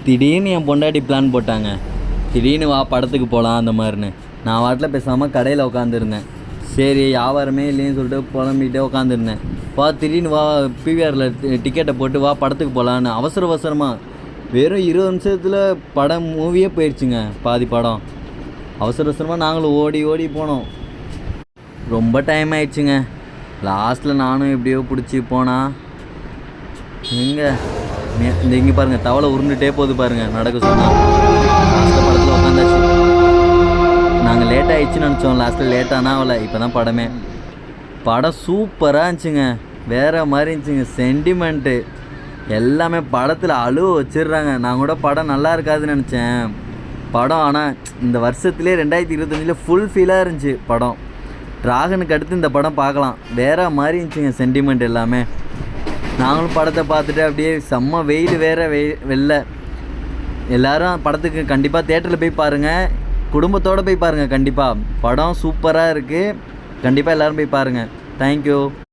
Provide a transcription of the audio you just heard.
திடீர்னு என் பொண்டாட்டி பிளான் போட்டாங்க. திடீர்னு வா படத்துக்கு போகலாம் அந்த மாதிரின்னு. நான் வாட்டில் பேசாமல் கடையில் உட்காந்துருந்தேன். சரி வியாபாரமே இல்லைன்னு சொல்லிட்டு புலம்பிகிட்டே உட்காந்துருந்தேன். திடீர்னு வா பிவிஆரில் டிக்கெட்டை போட்டு வா படத்துக்கு போகலான்னு அவசரமாக வெறும் 20 நிமிஷத்தில் படம் மூவியே போயிடுச்சுங்க. பாதி படம் அவசரமாக நாங்களும் ஓடி போனோம். ரொம்ப டைம் ஆயிடுச்சுங்க. லாஸ்ட்டில் நானும் எப்படியோ பிடிச்சி போனால் இங்கே பாருங்கள், தவளை உருண்டுகிட்டே போகுது பாருங்கள். நடக்க சொன்னால் லாஸ்ட்டில் படத்தில் உட்காந்தாச்சு. நாங்கள் லேட் ஆகிடுச்சுன்னு நினச்சோம். லாஸ்ட்டில் லேட்டானா அவளை இப்போ தான் படம் சூப்பராக இருந்துச்சுங்க. வேறு மாதிரி இருந்துச்சுங்க. சென்டிமெண்ட்டு எல்லாமே படத்தில் அழுவ வச்சிடுறாங்க. நான் கூட படம் நல்லா இருக்காதுன்னு நினச்சேன். படம் ஆனால் இந்த வருஷத்துலேயே 2025 ஃபுல் ஃபீலாக இருந்துச்சு படம். ட்ராகனுக்கு அடுத்து இந்த படம் பார்க்கலாம். வேறு மாதிரி இருந்துச்சுங்க சென்டிமெண்ட் எல்லாமே. நாங்களும் படத்தை பார்த்துட்டு அப்படியே செம்ம வெயில் வேறு வெளில. எல்லோரும் படத்துக்கு கண்டிப்பாக தேட்டரில் போய் பாருங்கள். குடும்பத்தோடு போய் பாருங்கள். கண்டிப்பாக படம் சூப்பராக இருக்குது. கண்டிப்பாக எல்லோரும் போய் பாருங்கள். தேங்க்யூ.